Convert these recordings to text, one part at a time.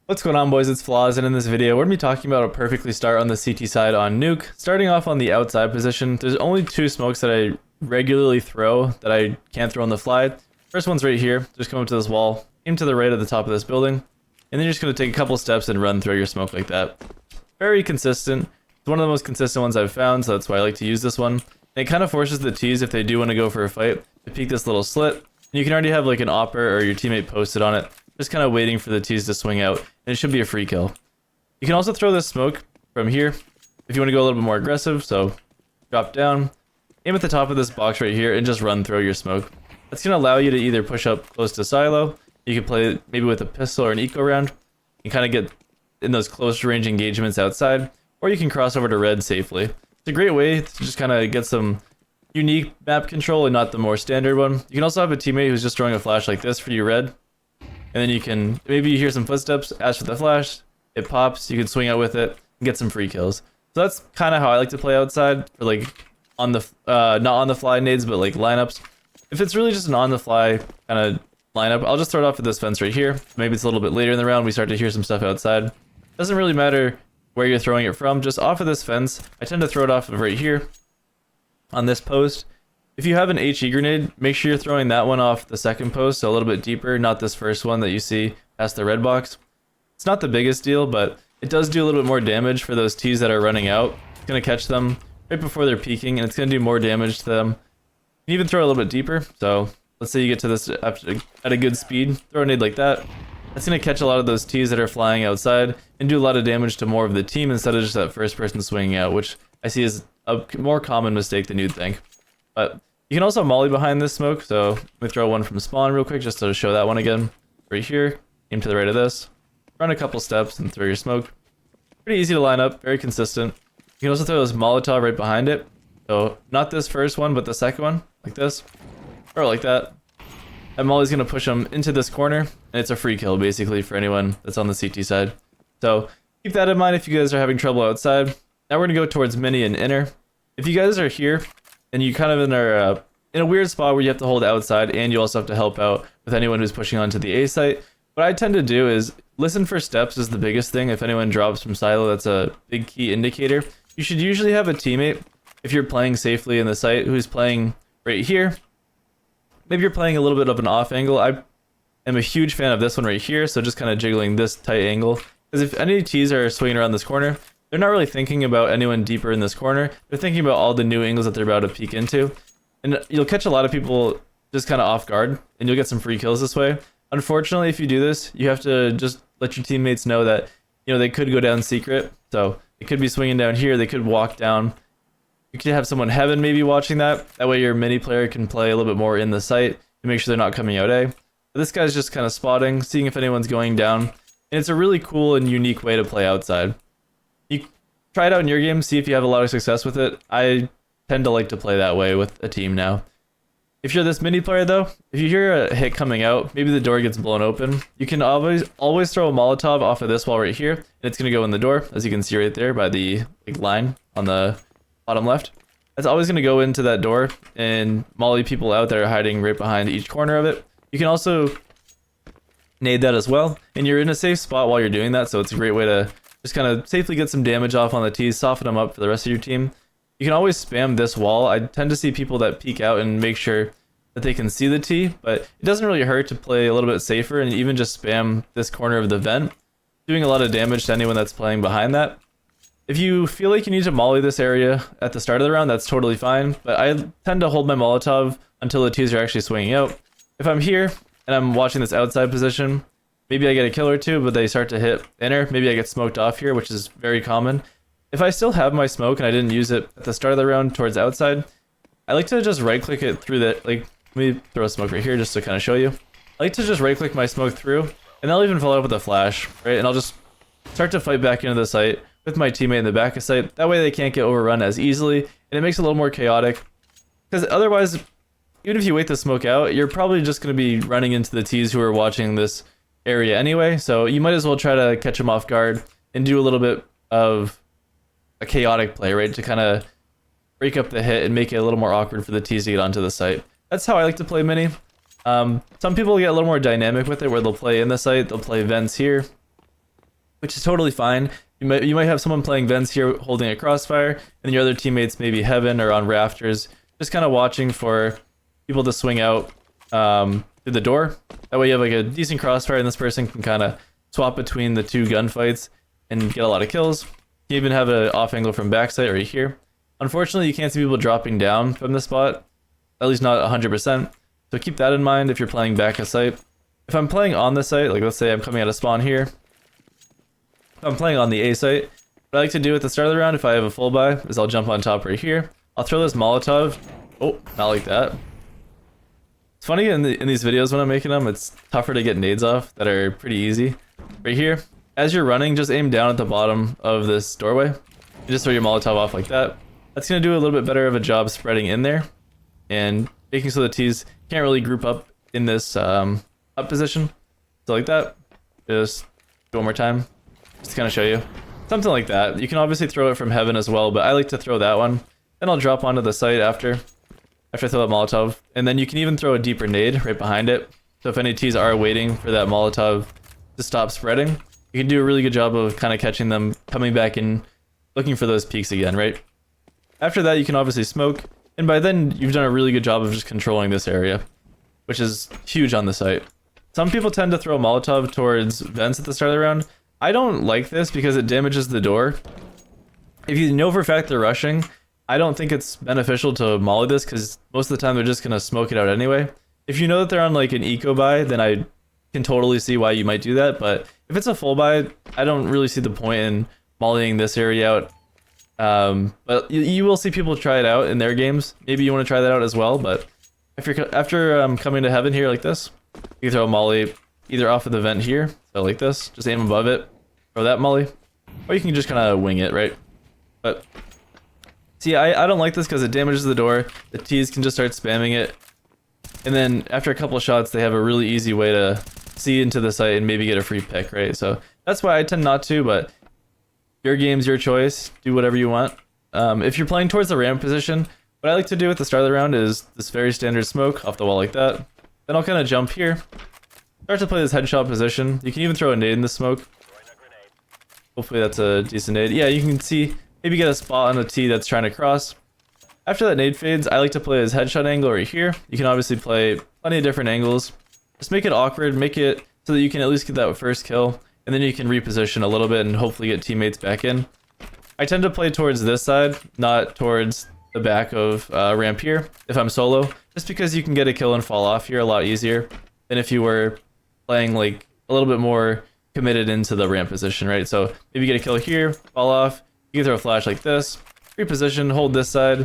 What's going on, boys? It's Flaws, and in this video we're going to be talking about a perfectly start on the CT side on Nuke. Starting off on the outside position, there's only two smokes that I regularly throw that I can't throw on the fly. First one's right here. Just come up to this wall, aim to the right at the top of this building, and then you're just going to take a couple steps and run through your smoke like that. Very consistent. It's one of the most consistent ones I've found, so that's why I like to use this one. And it kind of forces the T's, if they do want to go for a fight, to peek this little slit. And you can already have like an opper or your teammate posted on it, just kind of waiting for the T's to swing out, and it should be a free kill. You can also throw this smoke from here if you want to go a little bit more aggressive, so drop down, aim at the top of this box right here, and just run through your smoke. That's going to allow you to either push up close to silo, you can play maybe with a pistol or an eco round, and kind of get in those close range engagements outside, or you can cross over to red safely. It's a great way to just kind of get some unique map control and not the more standard one. You can also have a teammate who's just throwing a flash like this for you red, and then you can, maybe you hear some footsteps, ask for the flash, it pops, you can swing out with it, and get some free kills. So that's kind of how I like to play outside, for like, on the, not on the fly nades, but like lineups. If it's really just an on the fly kind of lineup, I'll just throw it off at this fence right here. Maybe it's a little bit later in the round, we start to hear some stuff outside. Doesn't really matter where you're throwing it from, just off of this fence. I tend to throw it off of right here, on this post. If you have an HE grenade, make sure you're throwing that one off the second post, so a little bit deeper, not this first one that you see past the red box. It's not the biggest deal, but it does do a little bit more damage for those T's that are running out. It's going to catch them right before they're peeking, and it's going to do more damage to them. You can even throw a little bit deeper, so let's say you get to this at a good speed, throw a nade like that. That's going to catch a lot of those T's that are flying outside, and do a lot of damage to more of the team instead of just that first person swinging out, which I see is a more common mistake than you'd think. But you can also molly behind this smoke, so let me throw one from spawn real quick just to show that one again. Right here, aim to the right of this, run a couple steps and throw your smoke. Pretty easy to line up, very consistent. You can also throw this Molotov right behind it. So not this first one, but the second one, like this, or like that. And molly's gonna push them into this corner, and it's a free kill basically for anyone that's on the CT side. So keep that in mind if you guys are having trouble outside. Now we're gonna go towards mini and inner. If you guys are here, and you kind of are in a weird spot where you have to hold outside and you also have to help out with anyone who's pushing onto the A site, what I tend to do is listen for steps is the biggest thing. If anyone drops from silo, that's a big key indicator. You should usually have a teammate, if you're playing safely in the site, who's playing right here. Maybe you're playing a little bit of an off angle. I am a huge fan of this one right here, so just kind of jiggling this tight angle. Because if any T's are swinging around this corner, they're not really thinking about anyone deeper in this corner. They're thinking about all the new angles that they're about to peek into. And you'll catch a lot of people just kind of off guard, and you'll get some free kills this way. Unfortunately, if you do this, you have to just let your teammates know that, you know, they could go down secret. So they could be swinging down here, they could walk down. You could have someone heaven maybe watching that. That way your mini player can play a little bit more in the site to make sure they're not coming out A. But this guy's just kind of spotting, seeing if anyone's going down. And it's a really cool and unique way to play outside. You try it out in your game, see if you have a lot of success with it. I tend to like to play that way with a team now. If you're this mini player though, if you hear a hit coming out, maybe the door gets blown open, you can always throw a Molotov off of this wall right here, and it's going to go in the door, as you can see right there by the line on the bottom left. It's always going to go into that door and molly people out that are hiding right behind each corner of it. You can also nade that as well, and you're in a safe spot while you're doing that, so it's a great way to just kind of safely get some damage off on the T's, soften them up for the rest of your team. You can always spam this wall. I tend to see people that peek out and make sure that they can see the T, but it doesn't really hurt to play a little bit safer and even just spam this corner of the vent, doing a lot of damage to anyone that's playing behind that. If you feel like you need to molly this area at the start of the round, that's totally fine, but I tend to hold my Molotov until the T's are actually swinging out. If I'm here and I'm watching this outside position, maybe I get a kill or two, but they start to hit inner. Maybe I get smoked off here, which is very common. If I still have my smoke and I didn't use it at the start of the round towards outside, I like to just right click it through the, like, let me throw a smoke right here just to kind of show you. I like to just right click my smoke through, and I'll even follow up with a flash, right? And I'll just start to fight back into the site with my teammate in the back of site. That way they can't get overrun as easily, and it makes it a little more chaotic. Because otherwise, even if you wait the smoke out, you're probably just going to be running into the T's who are watching this area anyway, so you might as well try to catch them off guard and do a little bit of a chaotic play, right, to kind of break up the hit and make it a little more awkward for the T's to get onto the site. That's how I like to play mini. Some people get a little more dynamic with it, where they'll play in the site, they'll play vents here, which is totally fine. You might have someone playing vents here holding a crossfire, and your other teammates maybe heaven or on rafters, just kind of watching for people to swing out through the door. That way you have like a decent crossfire, and this person can kind of swap between the two gunfights and get a lot of kills. You even have an off angle from backside right here. Unfortunately, you can't see people dropping down from this spot, at least not 100%. So keep that in mind if you're playing back a site. If I'm playing on the site, like let's say I'm coming out of spawn here, if I'm playing on the A site, what I like to do at the start of the round, if I have a full buy, is I'll jump on top right here. I'll throw this Molotov. Oh, not like that. It's funny in these videos when I'm making them, it's tougher to get nades off that are pretty easy. Right here, as you're running, just aim down at the bottom of this doorway. You just throw your Molotov off like that. That's going to do a little bit better of a job spreading in there and making so the T's can't really group up in this up position. So like that. Just do one more time, just to kind of show you. Something like that. You can obviously throw it from heaven as well, but I like to throw that one. Then I'll drop onto the site after I throw that Molotov. And then you can even throw a deeper nade right behind it. So if any T's are waiting for that Molotov to stop spreading, you can do a really good job of kind of catching them coming back and looking for those peaks again, right? After that, you can obviously smoke, and by then you've done a really good job of just controlling this area, which is huge on the site. Some people tend to throw Molotov towards vents at the start of the round. I don't like this because it damages the door. If you know for a fact they're rushing, I don't think it's beneficial to molly this because most of the time they're just going to smoke it out anyway. If you know that they're on like an eco buy, then I can totally see why you might do that, but if it's a full buy, I don't really see the point in mollying this area out. But you will see people try it out in their games. Maybe you want to try that out as well, but if you're after coming to heaven here like this, you throw a molly either off of the vent here, so like this, just aim above it, throw that molly, or you can just kind of wing it, right? But see, I don't like this because it damages the door. The T's can just start spamming it, and then after a couple shots, they have a really easy way to see into the site and maybe get a free pick, right? So that's why I tend not to, but your game's your choice. Do whatever you want. If you're playing towards the ramp position, what I like to do at the start of the round is this very standard smoke off the wall like that. Then I'll kind of jump here, start to play this headshot position. You can even throw a nade in the smoke. Hopefully that's a decent nade. Yeah, you can see, maybe get a spot on a T that's trying to cross. After that nade fades, I like to play his headshot angle right here. You can obviously play plenty of different angles. Just make it awkward, make it so that you can at least get that first kill, and then you can reposition a little bit and hopefully get teammates back in. I tend to play towards this side, not towards the back of ramp here if I'm solo, just because you can get a kill and fall off here a lot easier than if you were playing like a little bit more committed into the ramp position, right? So maybe get a kill here, fall off, you can throw a flash like this, reposition, hold this side.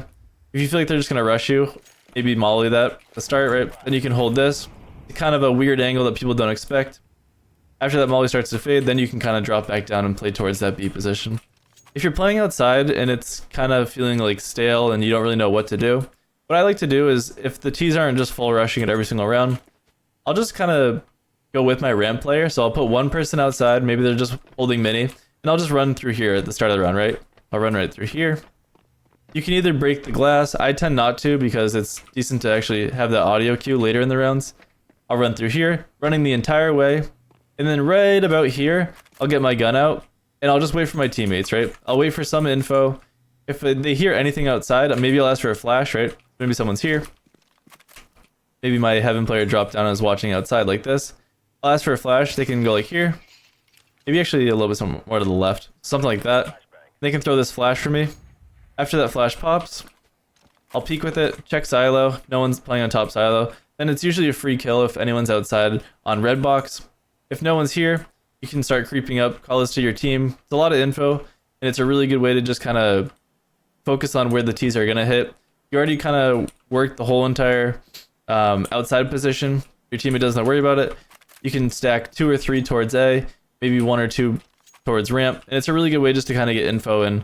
If you feel like they're just gonna rush you, maybe molly that to start, right? Then you can hold this. It's kind of a weird angle that people don't expect. After that molly starts to fade, then you can kind of drop back down and play towards that B position. If you're playing outside and it's kind of feeling like stale and you don't really know what to do, what I like to do is if the T's aren't just full rushing it every single round, I'll just kind of go with my ramp player. So I'll put one person outside, maybe they're just holding mini, and I'll just run through here at the start of the round, right? I'll run right through here. You can either break the glass. I tend not to because it's decent to actually have that audio cue later in the rounds. I'll run through here, running the entire way, and then right about here, I'll get my gun out, and I'll just wait for my teammates, right? I'll wait for some info. If they hear anything outside, maybe I'll ask for a flash, right? Maybe someone's here. Maybe my heaven player dropped down and is watching outside like this. I'll ask for a flash. They can go like here. Maybe actually a little bit more to the left. Something like that. They can throw this flash for me. After that flash pops, I'll peek with it, check silo. No one's playing on top silo. Then it's usually a free kill if anyone's outside on red box. If no one's here, you can start creeping up, call this to your team. It's a lot of info, and it's a really good way to just kind of focus on where the T's are going to hit. You already kind of worked the whole entire outside position. Your teammate doesn't worry about it. You can stack 2 or 3 towards A, maybe 1 or 2 towards ramp, and it's a really good way just to kind of get info and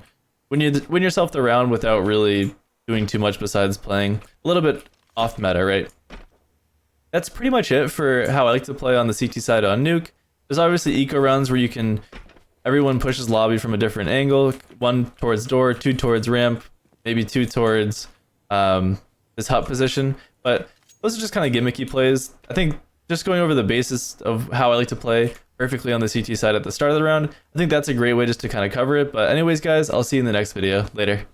win yourself the round without really doing too much besides playing a little bit off meta, right? That's pretty much it for how I like to play on the CT side on Nuke. There's obviously eco rounds where everyone pushes lobby from a different angle, 1 towards door, 2 towards ramp, maybe 2 towards this hut position, but those are just kind of gimmicky plays. I think just going over the basis of how I like to play perfectly on the CT side at the start of the round. I think that's a great way just to kind of cover it. But anyways, guys, I'll see you in the next video. Later.